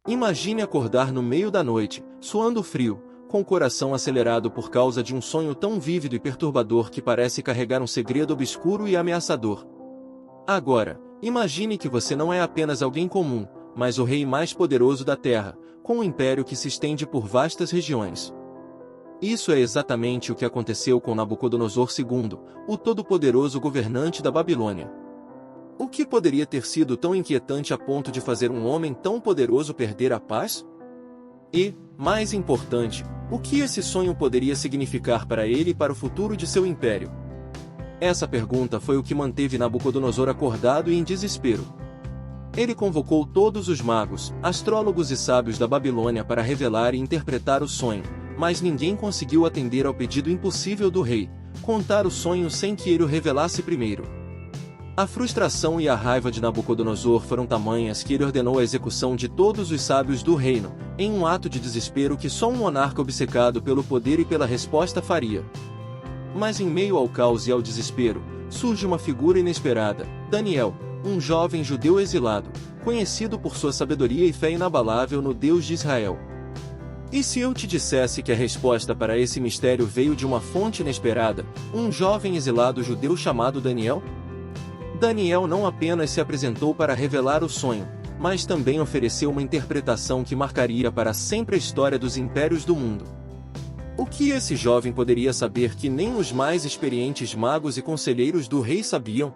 Imagine acordar no meio da noite, suando frio, com o coração acelerado por causa de um sonho tão vívido e perturbador que parece carregar um segredo obscuro e ameaçador. Agora, imagine que você não é apenas alguém comum, mas o rei mais poderoso da Terra, com um império que se estende por vastas regiões. Isso é exatamente o que aconteceu com Nabucodonosor II, o todo-poderoso governante da Babilônia. O que poderia ter sido tão inquietante a ponto de fazer um homem tão poderoso perder a paz? E, mais importante, o que esse sonho poderia significar para ele e para o futuro de seu império? Essa pergunta foi o que manteve Nabucodonosor acordado e em desespero. Ele convocou todos os magos, astrólogos e sábios da Babilônia para revelar e interpretar o sonho, mas ninguém conseguiu atender ao pedido impossível do rei, contar o sonho sem que ele o revelasse primeiro. A frustração e a raiva de Nabucodonosor foram tamanhas que ele ordenou a execução de todos os sábios do reino, em um ato de desespero que só um monarca obcecado pelo poder e pela resposta faria. Mas em meio ao caos e ao desespero, surge uma figura inesperada, Daniel, um jovem judeu exilado, conhecido por sua sabedoria e fé inabalável no Deus de Israel. E se eu te dissesse que a resposta para esse mistério veio de uma fonte inesperada, um jovem exilado judeu chamado Daniel? Daniel não apenas se apresentou para revelar o sonho, mas também ofereceu uma interpretação que marcaria para sempre a história dos impérios do mundo. O que esse jovem poderia saber que nem os mais experientes magos e conselheiros do rei sabiam?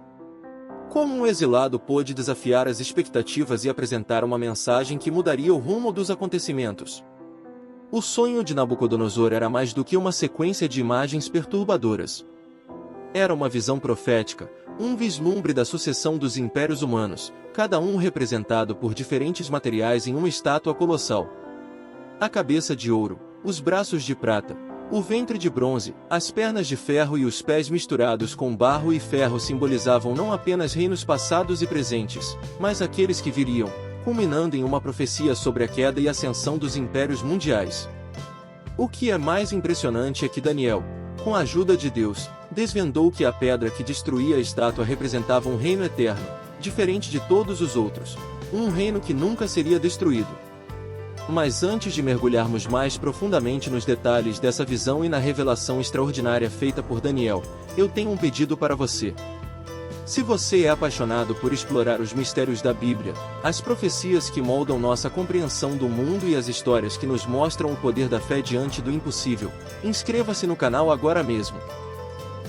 Como um exilado pôde desafiar as expectativas e apresentar uma mensagem que mudaria o rumo dos acontecimentos? O sonho de Nabucodonosor era mais do que uma sequência de imagens perturbadoras. Era uma visão profética, um vislumbre da sucessão dos impérios humanos, cada um representado por diferentes materiais em uma estátua colossal. A cabeça de ouro, os braços de prata, o ventre de bronze, as pernas de ferro e os pés misturados com barro e ferro simbolizavam não apenas reinos passados e presentes, mas aqueles que viriam, culminando em uma profecia sobre a queda e ascensão dos impérios mundiais. O que é mais impressionante é que Daniel, com a ajuda de Deus, desvendou que a pedra que destruía a estátua representava um reino eterno, diferente de todos os outros, um reino que nunca seria destruído. Mas antes de mergulharmos mais profundamente nos detalhes dessa visão e na revelação extraordinária feita por Daniel, eu tenho um pedido para você. Se você é apaixonado por explorar os mistérios da Bíblia, as profecias que moldam nossa compreensão do mundo e as histórias que nos mostram o poder da fé diante do impossível, inscreva-se no canal agora mesmo.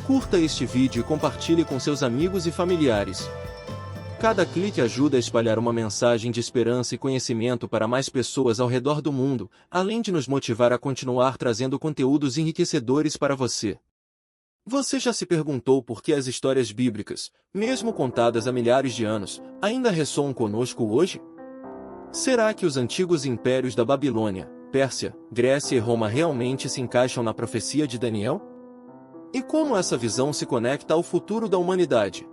Curta este vídeo e compartilhe com seus amigos e familiares. Cada clique ajuda a espalhar uma mensagem de esperança e conhecimento para mais pessoas ao redor do mundo, além de nos motivar a continuar trazendo conteúdos enriquecedores para você. Você já se perguntou por que as histórias bíblicas, mesmo contadas há milhares de anos, ainda ressoam conosco hoje? Será que os antigos impérios da Babilônia, Pérsia, Grécia e Roma realmente se encaixam na profecia de Daniel? E como essa visão se conecta ao futuro da humanidade?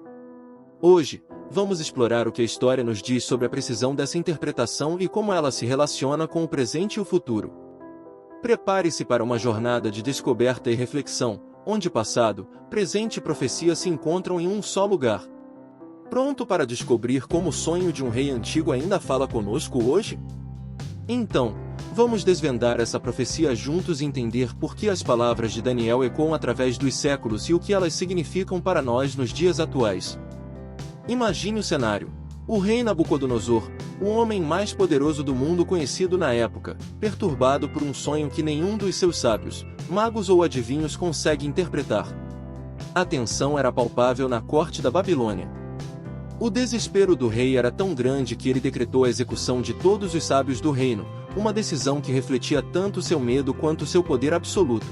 Hoje, vamos explorar o que a história nos diz sobre a precisão dessa interpretação e como ela se relaciona com o presente e o futuro. Prepare-se para uma jornada de descoberta e reflexão, onde passado, presente e profecia se encontram em um só lugar. Pronto para descobrir como o sonho de um rei antigo ainda fala conosco hoje? Então, vamos desvendar essa profecia juntos e entender por que as palavras de Daniel ecoam através dos séculos e o que elas significam para nós nos dias atuais. Imagine o cenário. O rei Nabucodonosor, o homem mais poderoso do mundo conhecido na época, perturbado por um sonho que nenhum dos seus sábios, magos ou adivinhos consegue interpretar. A tensão era palpável na corte da Babilônia. O desespero do rei era tão grande que ele decretou a execução de todos os sábios do reino, uma decisão que refletia tanto seu medo quanto seu poder absoluto.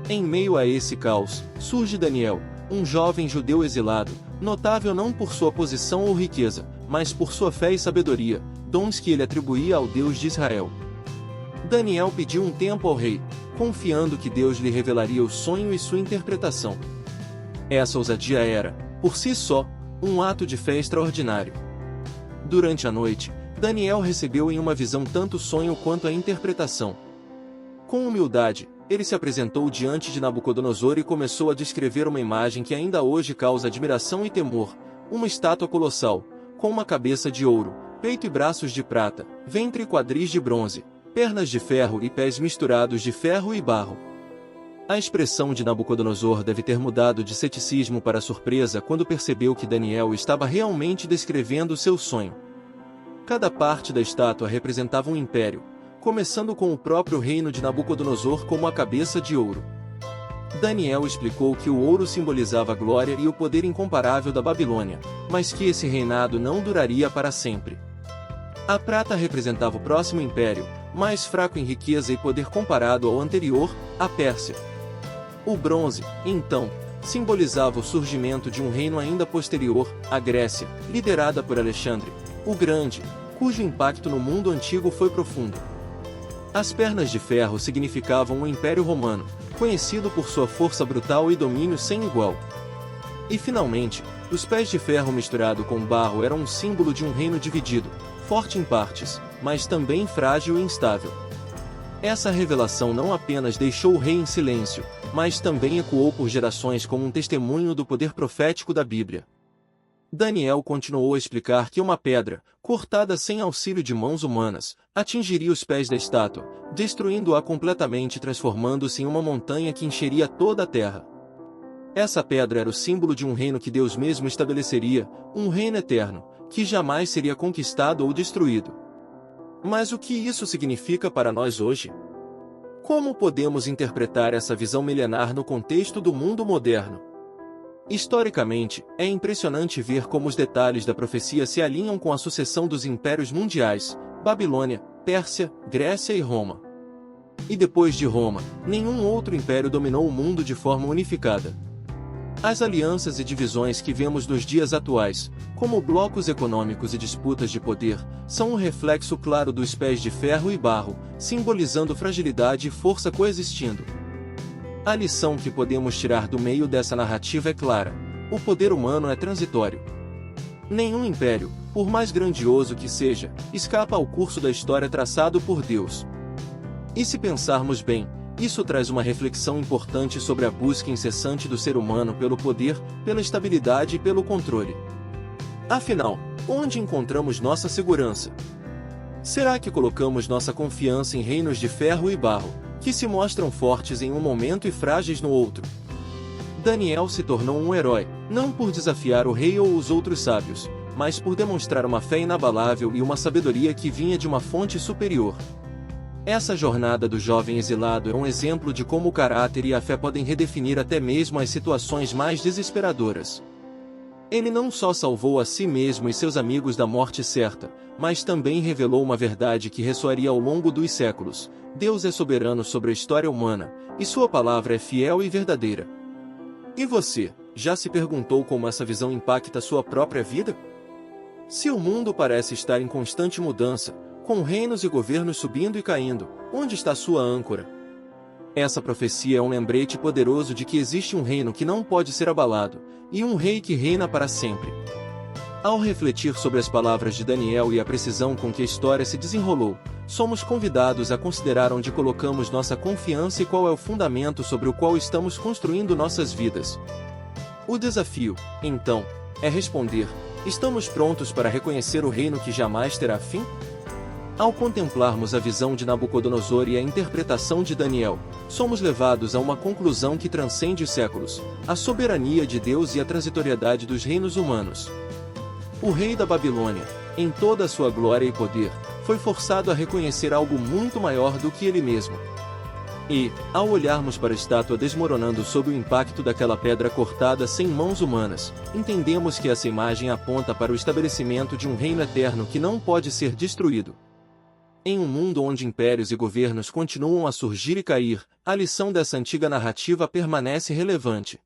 Em meio a esse caos, surge Daniel, um jovem judeu exilado, notável não por sua posição ou riqueza, mas por sua fé e sabedoria, dons que ele atribuía ao Deus de Israel. Daniel pediu um tempo ao rei, confiando que Deus lhe revelaria o sonho e sua interpretação. Essa ousadia era, por si só, um ato de fé extraordinário. Durante a noite, Daniel recebeu em uma visão tanto o sonho quanto a interpretação. Com humildade, ele se apresentou diante de Nabucodonosor e começou a descrever uma imagem que ainda hoje causa admiração e temor, uma estátua colossal, com uma cabeça de ouro, peito e braços de prata, ventre e quadris de bronze, pernas de ferro e pés misturados de ferro e barro. A expressão de Nabucodonosor deve ter mudado de ceticismo para surpresa quando percebeu que Daniel estava realmente descrevendo seu sonho. Cada parte da estátua representava um império, começando com o próprio reino de Nabucodonosor como a cabeça de ouro. Daniel explicou que o ouro simbolizava a glória e o poder incomparável da Babilônia, mas que esse reinado não duraria para sempre. A prata representava o próximo império, mais fraco em riqueza e poder comparado ao anterior, a Pérsia. O bronze, então, simbolizava o surgimento de um reino ainda posterior, a Grécia, liderada por Alexandre, o Grande, cujo impacto no mundo antigo foi profundo. As pernas de ferro significavam o Império Romano, conhecido por sua força brutal e domínio sem igual. E finalmente, os pés de ferro misturado com barro eram um símbolo de um reino dividido, forte em partes, mas também frágil e instável. Essa revelação não apenas deixou o rei em silêncio, mas também ecoou por gerações como um testemunho do poder profético da Bíblia. Daniel continuou a explicar que uma pedra, cortada sem auxílio de mãos humanas, atingiria os pés da estátua, destruindo-a completamente e transformando-se em uma montanha que encheria toda a terra. Essa pedra era o símbolo de um reino que Deus mesmo estabeleceria, um reino eterno, que jamais seria conquistado ou destruído. Mas o que isso significa para nós hoje? Como podemos interpretar essa visão milenar no contexto do mundo moderno? Historicamente, é impressionante ver como os detalhes da profecia se alinham com a sucessão dos impérios mundiais, Babilônia, Pérsia, Grécia e Roma. E depois de Roma, nenhum outro império dominou o mundo de forma unificada. As alianças e divisões que vemos nos dias atuais, como blocos econômicos e disputas de poder, são um reflexo claro dos pés de ferro e barro, simbolizando fragilidade e força coexistindo. A lição que podemos tirar do meio dessa narrativa é clara: o poder humano é transitório. Nenhum império, por mais grandioso que seja, escapa ao curso da história traçado por Deus. E se pensarmos bem, isso traz uma reflexão importante sobre a busca incessante do ser humano pelo poder, pela estabilidade e pelo controle. Afinal, onde encontramos nossa segurança? Será que colocamos nossa confiança em reinos de ferro e barro, que se mostram fortes em um momento e frágeis no outro? Daniel se tornou um herói, não por desafiar o rei ou os outros sábios, mas por demonstrar uma fé inabalável e uma sabedoria que vinha de uma fonte superior. Essa jornada do jovem exilado é um exemplo de como o caráter e a fé podem redefinir até mesmo as situações mais desesperadoras. Ele não só salvou a si mesmo e seus amigos da morte certa, mas também revelou uma verdade que ressoaria ao longo dos séculos: Deus é soberano sobre a história humana, e sua palavra é fiel e verdadeira. E você, já se perguntou como essa visão impacta sua própria vida? Se o mundo parece estar em constante mudança, com reinos e governos subindo e caindo, onde está sua âncora? Essa profecia é um lembrete poderoso de que existe um reino que não pode ser abalado, e um rei que reina para sempre. Ao refletir sobre as palavras de Daniel e a precisão com que a história se desenrolou, somos convidados a considerar onde colocamos nossa confiança e qual é o fundamento sobre o qual estamos construindo nossas vidas. O desafio, então, é responder: estamos prontos para reconhecer o reino que jamais terá fim? Ao contemplarmos a visão de Nabucodonosor e a interpretação de Daniel, somos levados a uma conclusão que transcende os séculos: a soberania de Deus e a transitoriedade dos reinos humanos. O rei da Babilônia, em toda a sua glória e poder, foi forçado a reconhecer algo muito maior do que ele mesmo. E, ao olharmos para a estátua desmoronando sob o impacto daquela pedra cortada sem mãos humanas, entendemos que essa imagem aponta para o estabelecimento de um reino eterno que não pode ser destruído. Em um mundo onde impérios e governos continuam a surgir e cair, a lição dessa antiga narrativa permanece relevante.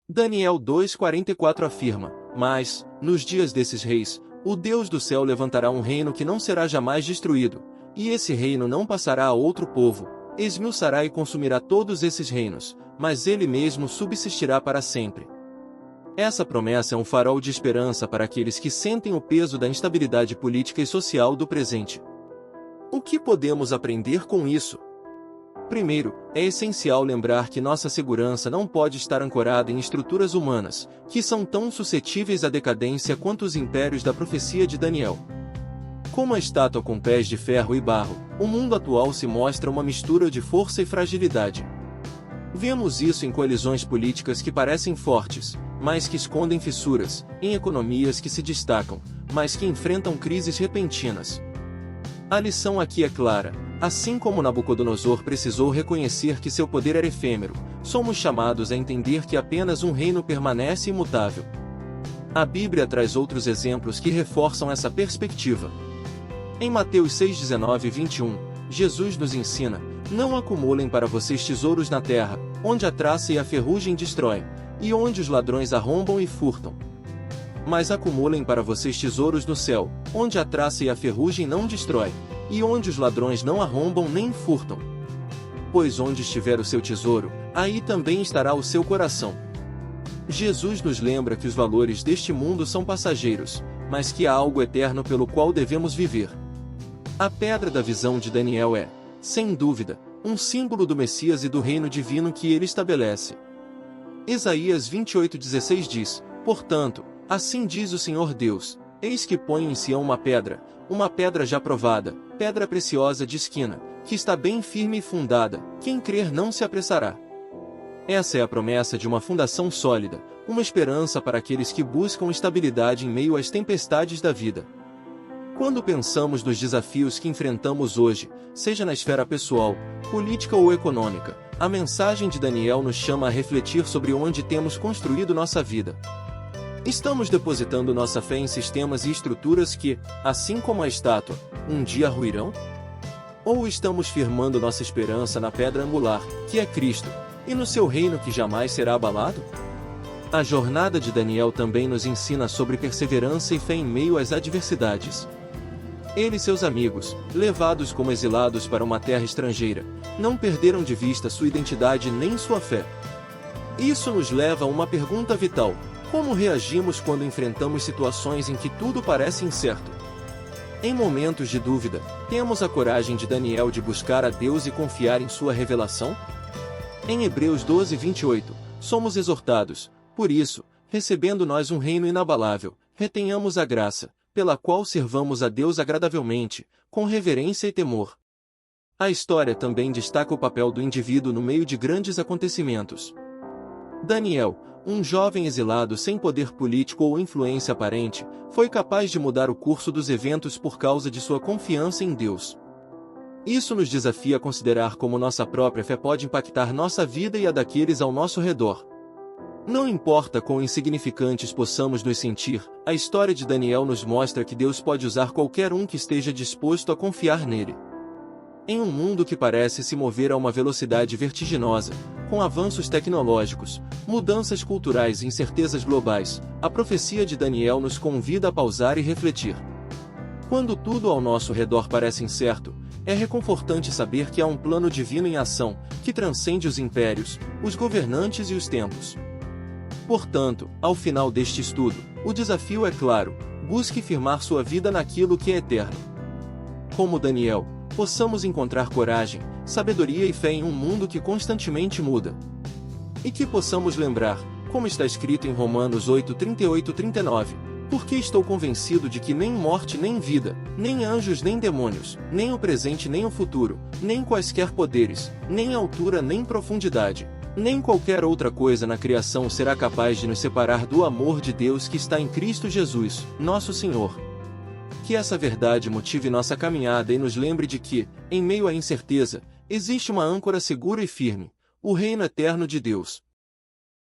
Daniel 2,44 afirma: mas, nos dias desses reis, o Deus do céu levantará um reino que não será jamais destruído, e esse reino não passará a outro povo, esmiuçará e consumirá todos esses reinos, mas ele mesmo subsistirá para sempre. Essa promessa é um farol de esperança para aqueles que sentem o peso da instabilidade política e social do presente. O que podemos aprender com isso? Primeiro, é essencial lembrar que nossa segurança não pode estar ancorada em estruturas humanas, que são tão suscetíveis à decadência quanto os impérios da profecia de Daniel. Como a estátua com pés de ferro e barro, o mundo atual se mostra uma mistura de força e fragilidade. Vemos isso em coalizões políticas que parecem fortes, mas que escondem fissuras, em economias que se destacam, mas que enfrentam crises repentinas. A lição aqui é clara: assim como Nabucodonosor precisou reconhecer que seu poder era efêmero, somos chamados a entender que apenas um reino permanece imutável. A Bíblia traz outros exemplos que reforçam essa perspectiva. Em Mateus 6:19 e 21, Jesus nos ensina: não acumulem para vocês tesouros na terra, onde a traça e a ferrugem destroem, e onde os ladrões arrombam e furtam. Mas acumulem para vocês tesouros no céu, onde a traça e a ferrugem não destroem, e onde os ladrões não arrombam nem furtam. Pois onde estiver o seu tesouro, aí também estará o seu coração. Jesus nos lembra que os valores deste mundo são passageiros, mas que há algo eterno pelo qual devemos viver. A pedra da visão de Daniel é, sem dúvida, um símbolo do Messias e do reino divino que ele estabelece. Isaías 28:16 diz: portanto, assim diz o Senhor Deus, eis que ponho em Sião uma pedra já provada, pedra preciosa de esquina, que está bem firme e fundada, quem crer não se apressará. Essa é a promessa de uma fundação sólida, uma esperança para aqueles que buscam estabilidade em meio às tempestades da vida. Quando pensamos nos desafios que enfrentamos hoje, seja na esfera pessoal, política ou econômica, a mensagem de Daniel nos chama a refletir sobre onde temos construído nossa vida. Estamos depositando nossa fé em sistemas e estruturas que, assim como a estátua, um dia ruirão? Ou estamos firmando nossa esperança na pedra angular, que é Cristo, e no seu reino que jamais será abalado? A jornada de Daniel também nos ensina sobre perseverança e fé em meio às adversidades. Ele e seus amigos, levados como exilados para uma terra estrangeira, não perderam de vista sua identidade nem sua fé. Isso nos leva a uma pergunta vital: como reagimos quando enfrentamos situações em que tudo parece incerto? Em momentos de dúvida, temos a coragem de Daniel de buscar a Deus e confiar em sua revelação? Em Hebreus 12:28, somos exortados: por isso, recebendo nós um reino inabalável, retenhamos a graça, pela qual servamos a Deus agradavelmente, com reverência e temor. A história também destaca o papel do indivíduo no meio de grandes acontecimentos. Daniel, um jovem exilado sem poder político ou influência aparente, foi capaz de mudar o curso dos eventos por causa de sua confiança em Deus. Isso nos desafia a considerar como nossa própria fé pode impactar nossa vida e a daqueles ao nosso redor. Não importa quão insignificantes possamos nos sentir, a história de Daniel nos mostra que Deus pode usar qualquer um que esteja disposto a confiar nele. Em um mundo que parece se mover a uma velocidade vertiginosa, com avanços tecnológicos, mudanças culturais e incertezas globais, a profecia de Daniel nos convida a pausar e refletir. Quando tudo ao nosso redor parece incerto, é reconfortante saber que há um plano divino em ação, que transcende os impérios, os governantes e os tempos. Portanto, ao final deste estudo, o desafio é claro: busque firmar sua vida naquilo que é eterno. Como Daniel, possamos encontrar coragem, sabedoria e fé em um mundo que constantemente muda. E que possamos lembrar, como está escrito em Romanos 8:38-39, porque estou convencido de que nem morte nem vida, nem anjos nem demônios, nem o presente nem o futuro, nem quaisquer poderes, nem altura nem profundidade, nem qualquer outra coisa na criação será capaz de nos separar do amor de Deus que está em Cristo Jesus, nosso Senhor. Que essa verdade motive nossa caminhada e nos lembre de que, em meio à incerteza, existe uma âncora segura e firme: o reino eterno de Deus.